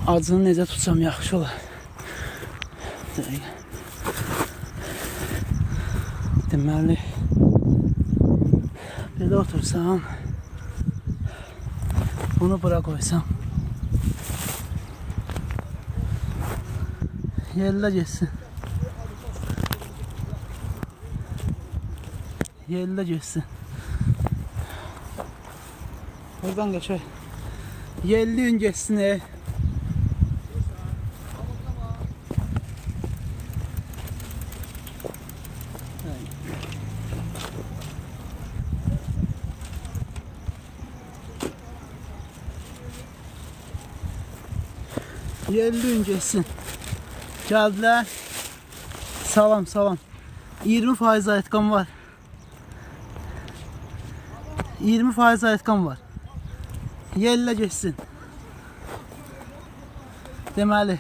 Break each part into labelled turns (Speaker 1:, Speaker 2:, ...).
Speaker 1: Acını necə tutsam yaxşı olar. Deməli, belə otursam, bunu bura qoysam, yerlə geçsin. Yerlə geçsin. Oradan geçer. Yerli gün geçsin. Yerli gün geçsin. Geldiler. Salam salam. 20% ayetkan var. 20% ayetkan var. Yerlə geçsin. Deməli.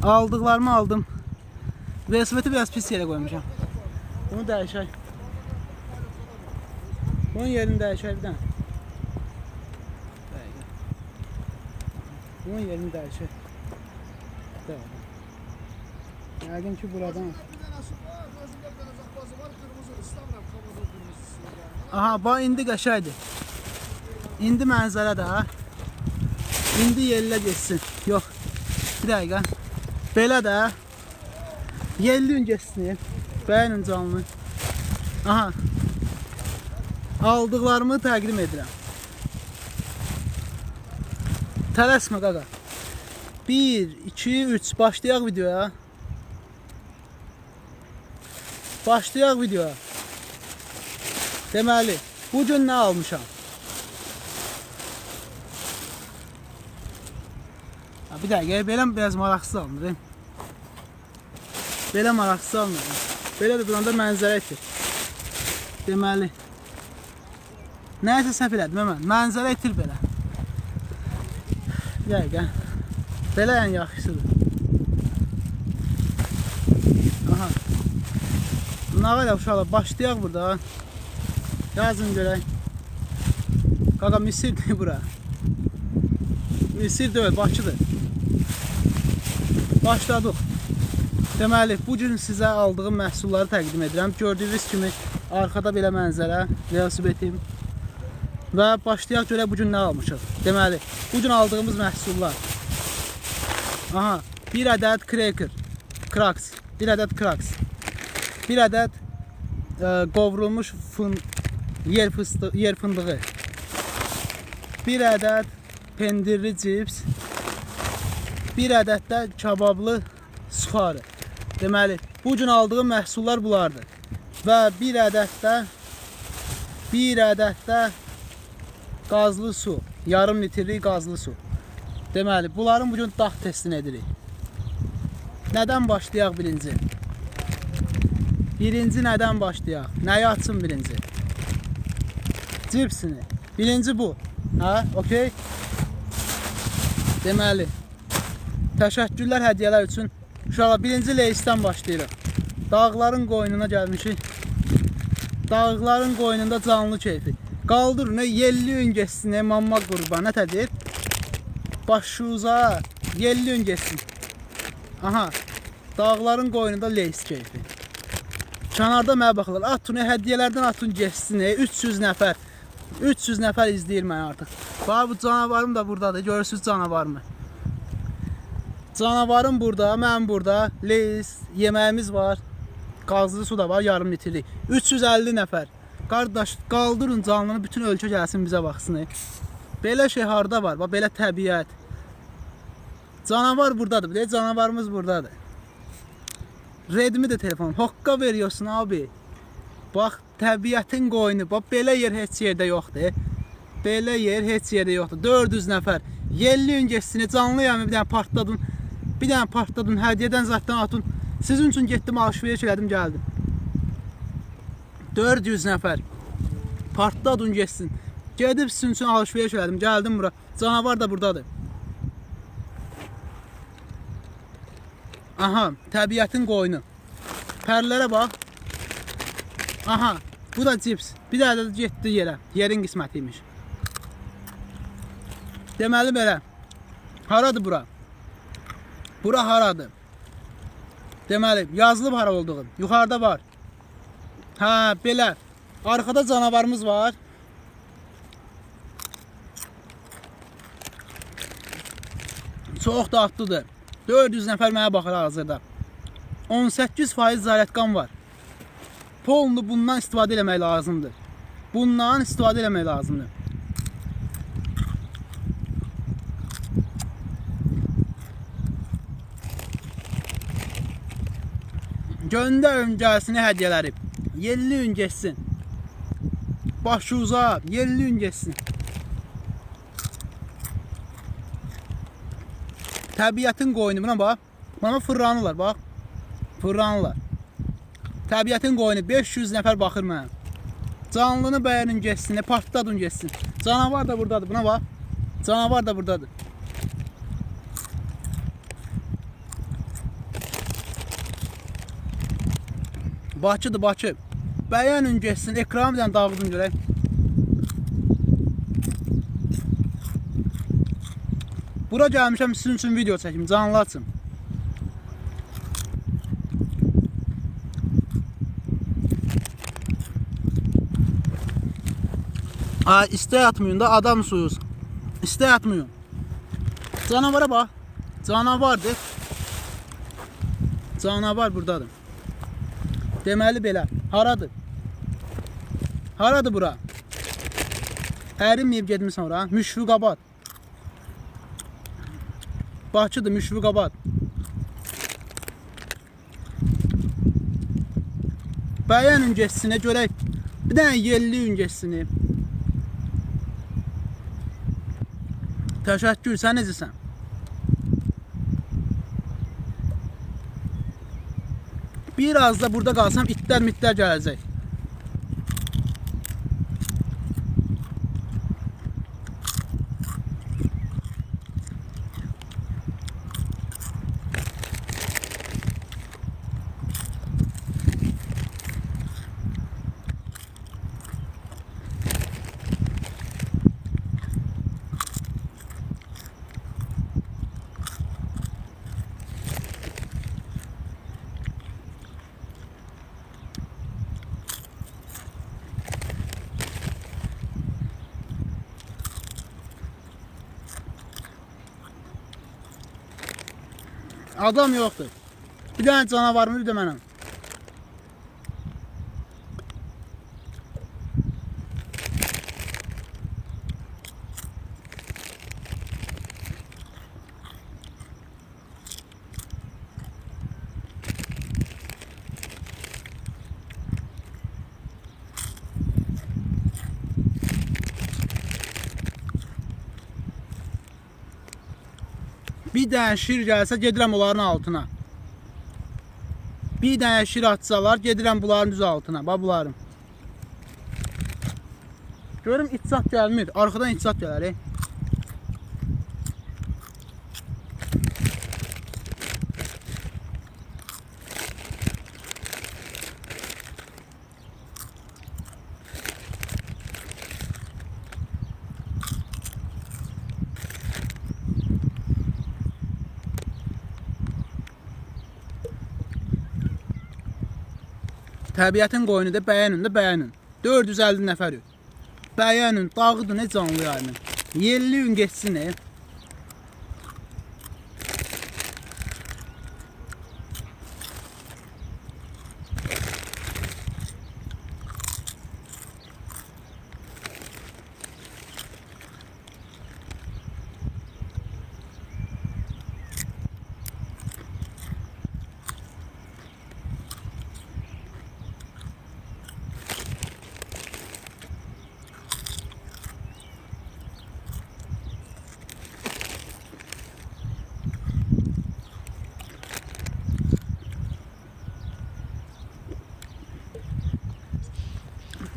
Speaker 1: Aldıqlarımı aldım. Velosipedi biraz pis yerə qoymuşam. Bunu dəyişək. Bunun yerini dəyişək bir dənə. Bunun yerini dəyişək. Yəqin ki buradan. Aha, bax indi qəşəngdir. İndi mənzərə də. İndi yerlə geçsin. Yox. Bir dəqiqə. Belə də. Yerli gün geçsin. Bəyənin canlı. Aha. Aldıqlarımı təqdim edirəm. Tələsmə qaqa. 1, 2, 3 başlayaq videoya. Başlayaq videoya. Deməli, bugün nə almışam? Bir dəqiqə, belə biraz maraqsız alınır. Belə maraqsız alınır. Belə də duranda mənzərə etir. Deməli, nəyəsə səhv elədim mən. Mənzərə etir belə. Bir dəqiqə. Belə ən yaxşısıdır. Aha. Nə qədər uşaqlar, başlayaq burada. Yazın görək. Qaqa, Misirdir bura. Misir deyil, Bakıdır. Başladıq. Deməli, bugün sizə aldığım məhsulları təqdim edirəm. Gördüyünüz kimi, arxada belə mənzərə, velosipedim. Və başlayaq görək bugün nə almışıq. Deməli, bugün aldığımız məhsullar. Aha, bir ədəd Kraks. Bir ədəd Kraks. Bir ədəd qovrulmuş yer fındığı. Bir ədəd pendirli cips. Bir ədəd də kabablı suxarı. Deməli, bugün aldığım məhsullar bulardır. Və bir ədəd də qazlı su. Yarım litrlik qazlı su. Deməli, bunların bugün dağ testini edirik. Nədən başlayaq birinci? Birinci nədən başlayaq? Nəyi açın birinci? Cipsini. Birinci bu. Ha, okey? Deməli, təşəkkürlər hədiyyələr üçün. Uşaqlar, birinci Leysdən başlayırıq. Dağların qoynuna gəlmişik. Dağların qoynunda canlı keyfi. Qaldırın, yerli gün geçsin, mamma qurban, nə tədir? Başuza, yerli gün geçsin. Aha, dağların qoynunda Leys keyfi. Kənarda mənə baxırlar, atın, hədiyyələrdən atın geçsin, 300 nəfər. 300 nəfər izləyir məni artıq. Bax, bu canavarım da buradadır, görürsünüz canavarımı. Canavarım burada, mən burada, Leys, yeməyimiz var. Qazlı su da var, yarım litrlik. 350 nəfər. Qardaş, qaldırın canlını, bütün ölkə gəlsin bizə baxsın. Belə şey harda var, belə təbiət. Canavar buradadır, belə canavarımız buradadır. Redmi de telefon, hokka veriyorsun abi. Bax, təbiətin qoyunu, bax, belə yer heç yerdə yoxdur. Belə yer heç yerdə yoxdur. 400 nəfər. Yerli gün geçsini, canlı yəmi bir dənə partladın. Bir dənə partladın, hədiyyədən zaten atın. Sizin üçün getdim, alışveriş elədim, gəldim. 400 nəfər. Partladın geçsin. Gedib sizin üçün alışveriş elədim, gəldim bura. Canavar da buradadır. Aha, təbiətin qoyunu. Pərlərə bax. Aha, Bu da cips. Bir dənə də getdi yerə. Yerin qisməti imiş. Deməli belə. Haradır bura? Bura haradır? Deməli, yazılıb hara olduğu. Yuxarıda var. Hə, belə. Arxada canavarımız var. Çox dadlıdır. 400 nəfər mənə baxır hazırda. 18% zarətqan var. Polunu bundan istifadə eləmək lazımdır. Bundan istifadə eləmək lazımdır. Göndərin gəlsin hədiyyələri. 50 gün geçsin. Başı uzaq, 50 gün geçsin. Təbiətin qoyunu, buna bax. Buna fırlanırlar, bax. Fırlanırlar. Təbiətin qoyunu 500 nəfər baxır mənə. Canlını bəyənin geçsin, partladın geçsin. Canavar da buradadır, buna bax. Canavar da buradadır. Bakıdır, Bakı. Bəyənin geçsin, ekranı bir dənə dağıdın görək. Bura gəlmişəm sizin üçün video çəkim, canlı açım. İstək atmayın da, adam suyuz. İstək atmayın. Canavara bax. Canavardır. Canavar buradadır. Deməli belə. Haradır? Haradır bura? Əriməyib getmirsən ora. Müşfiqabad. Bakıdır, Müşfiqabad. Bəyənin geçsinə görək. Bir dənə 50 gün geçsin. Təşəkkür, sən necəsən? Biraz da burada qalsam itlər mitlər gələcək. Adam yoxdur. Bir dənə canavarımı bir də mənəm. Bir dənə şir gəlsə gedirəm onların altına. Bir dənə şir atsalar gedirəm bunların düz altına. Bax bunların. Görüm itsat gəlmir. Arxadan itsat gələr. Təbiətin qoyunu da bəyənin də bəyənin. 450 nəfər yox. Bəyənin, dağıdın, ne canlı yayının. 50 gün geçsin.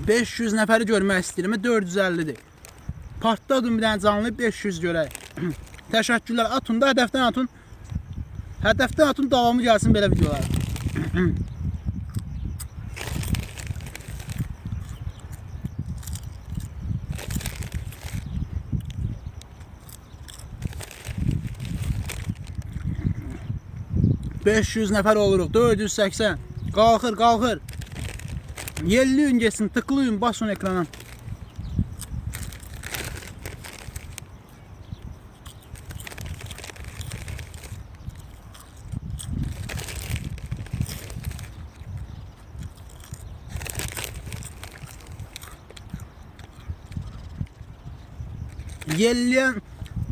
Speaker 1: $500 nəfəri görmək istəyirəm. 450'dir. Partladım bir dənə canlı 500 görək. Təşəkkürlər. Atın da hədəfdən atın. Hədəfdən atın, davamı gəlsin belə videolar. 500 nəfər oluruq. 480. Qalxır, qalxır. Yelliyin geçsin, tıklayın, basın ekrana.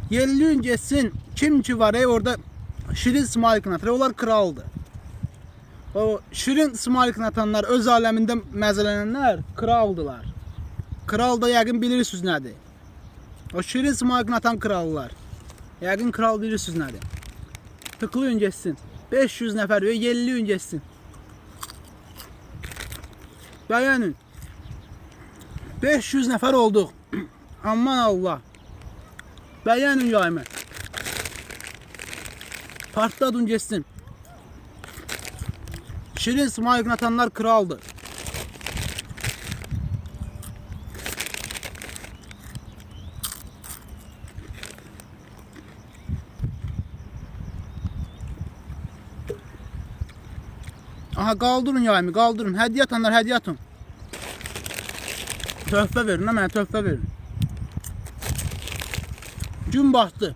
Speaker 1: Yelliyin geçsin. Kim ki var orada Şirin Smile Knatır. Onlar kraldır. O Şirin Smile Knatanlar öz aləmində məzələnənlər kraldılar. Kral da yəqin bilirsiniz nədir. O Şirin Smile Knatan krallar. Yəqin kral bilirsiniz nədir. Tıklayın geçsin. 500 nəfər və yelliyin geçsin. Bəyənin. 500 nəfər olduq. Aman Allah. Bəyənin yayımı. Partladın geçsin. Şirin Smile Knatanlar kraldır. Aha, qaldırın yayımı, qaldırın. Hədiyyə atanlar, hədiyyə atın. Töhfə verin, mənə töhfə verin. Gün batdı.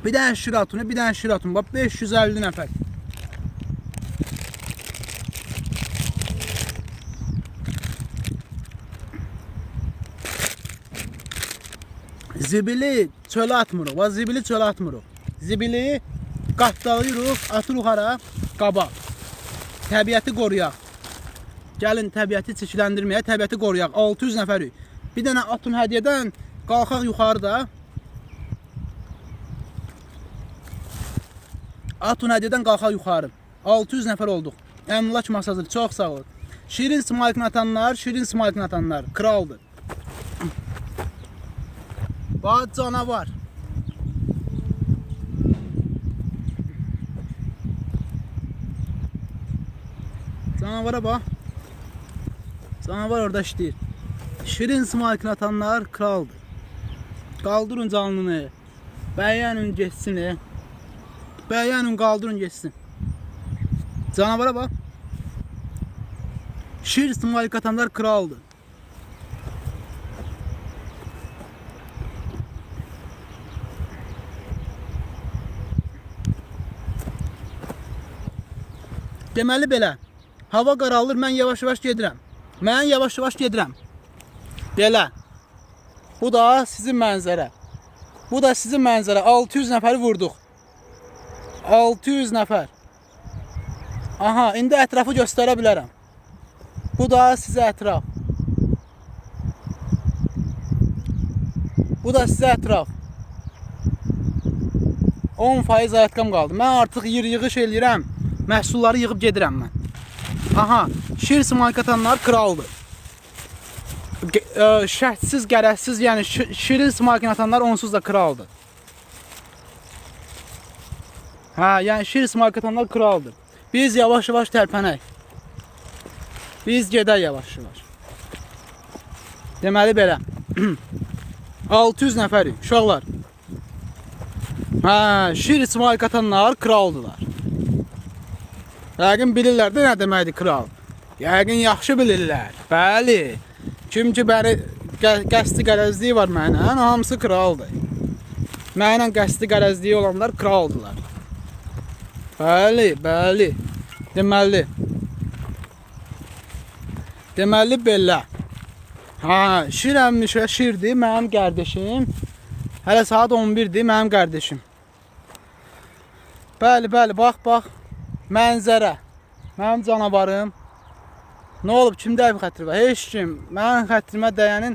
Speaker 1: Bir dənə şir atın, bir dənə şir atın. Bax 550 nəfər. Zibili çölə atmırıq. Bax zibili çölə atmırıq. Zibili qatdalayırıq, atırıq hara? Qaba. Təbiəti qoruyaq. Gəlin təbiəti çirkləndirməyə, təbiəti qoruyaq. 600 nəfərik. Bir dənə atın hədiyyədən, qalxaq yuxarıda. Atın hədiyyədən qalxaq yuxarı. 600 nəfər olduq. Əmlak masasıdır, çox sağ olun. Şirin Smile Knatanlar, Şirin Smile Knatanlar kraldır. Bax canavar. Canavara bax. Canavar orada işləyir. Şirin Smile Knatanlar kraldır. Qaldırın canlını. Bəyənin geçsin. Bəyənin, qaldırın geçsin. Canavara bax. Şirin Smile Knatanlar kraldır. Deməli belə. Hava qaralır, mən yavaş-yavaş gedirəm. Mən yavaş-yavaş gedirəm. Belə. Bu da sizin mənzərə. Bu da sizin mənzərə. 600 nəfəri vurduq. 600 nəfər. Aha, indi ətrafı göstərə bilərəm. Bu da sizə ətraf. Bu da sizə ətraf. 10% ayatqam qaldı. Mən artıq yığış eləyirəm. Məhsulları yığıb gedirəm mən. Aha, Şirin Smile Knatanlar kraldır. Şərtsiz, gərəksiz, yəni Şirin Smile Knatanlar onsuz da kraldır. Hə, yəni Şirin Smile Knatanlar kraldır. Biz yavaş-yavaş tərpənək. Biz gedək yavaş-yavaş. Deməli belə. 600 nəfərik, uşaqlar. Hə, Şirin Smile Knatanlar kraldılar. Yəqin bilirlər də nə deməkdir kral. Yəqin yaxşı bilirlər. Bəli. Kim ki qəsdi qərəzliyi var mənə, hamısı kraldır. Mənə qəsdi qərəzliyi olanlar kraldılar. Bəli, bəli. Deməli belə. Ha, Şir əmmişə Şirdir, mənim qardaşım. Hələ saat 11-dir, mənim qardaşım. Bəli, bəli, bax. Mənzərə. Mənim canavarım. Nə olub? Kimdə bir xətri var? Heç kim. Mənim xətrimə dəyənin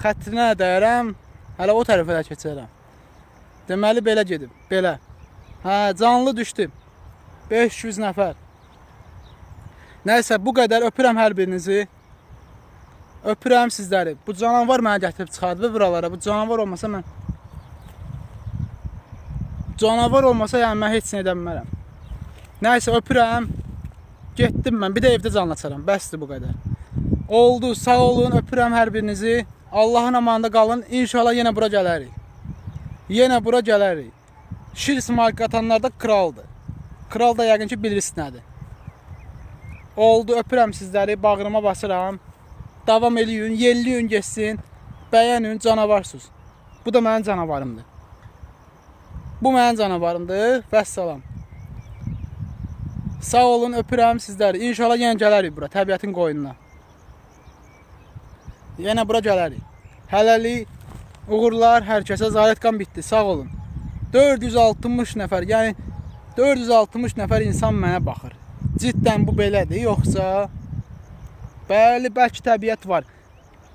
Speaker 1: xətrinə dəyərəm. Hələ o tərəfə də keçərəm. Deməli belə gedib. Belə. Hə, canlı düşdü. 500 nəfər. Nəysə, bu qədər öpürəm hər birinizi. Öpürəm sizləri. Bu canavar mənə gətirib çıxardı buralara. Bu canavar olmasa mən... Canavar olmasa yəni mən heç nə edə bilmərəm. Nəysə, öpürəm. Getdim mən. Bir də evdə canlaçaram. Bəsdir bu qədər. Oldu. Sağ olun. Öpürəm hər birinizi. Allahın amanında qalın. İnşallah yenə bura gələrik. Yenə bura gələrik. Şir İsmail qatanlar da kraldır. Kral da yəqin ki bilirsiniz nədir. Oldu. Öpürəm sizləri. Bağrıma basıram. Davam eləyin. Yelliyin geçsin. Bəyənin. Canavarsınız. Bu da mənim canavarımdır. Bu mənim canavarımdır. Vəssalam. Sağ olun, öpürəm sizləri. İnşallah yenə gələrik bura, təbiətin qoynuna. Yenə bura gələrik. Hələlik, uğurlar hər kəsə. Zaretqan bitdi, sağ olun. 460 nəfər, yəni 460 nəfər insan mənə baxır. Ciddən bu belədir, yoxsa? Bəli, bəlkə təbiət var.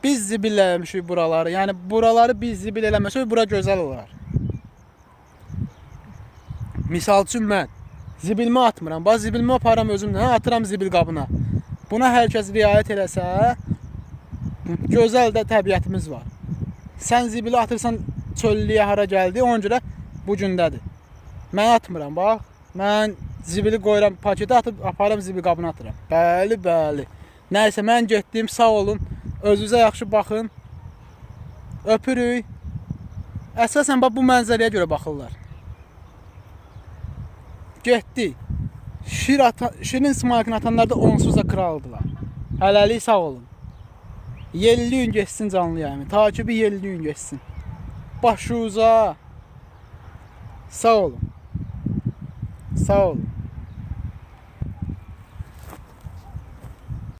Speaker 1: Biz zibil eləmişik buraları, yəni buraları biz zibil eləməsək, bura gözəl olar. Misal üçün mən zibilimi atmıram. Bax zibilimi aparam özümdən, atıram zibil qabına. Buna hər kəs riayət eləsə, gözəl də təbiətimiz var. Sən zibili atırsan çöllüyə hara gəldi, ona görə bu gündədir. Mən atmıram, bax. Mən zibili qoyuram, paketi atıb aparam zibil qabına atıram. Bəli, bəli. Nəysə, mən getdim, sağ olun. Özünüzə yaxşı baxın. Öpürük. Əsasən bax bu mənzərəyə görə baxırlar. Getdi. Şirin İsmail'in atanlar da onsuz da kraldılar. Hələlik sağ olun. Yelliyin geçsin canlı yayımı. Takibi yelliyin geçsin. Başuza. Sağ olun. Sağ olun.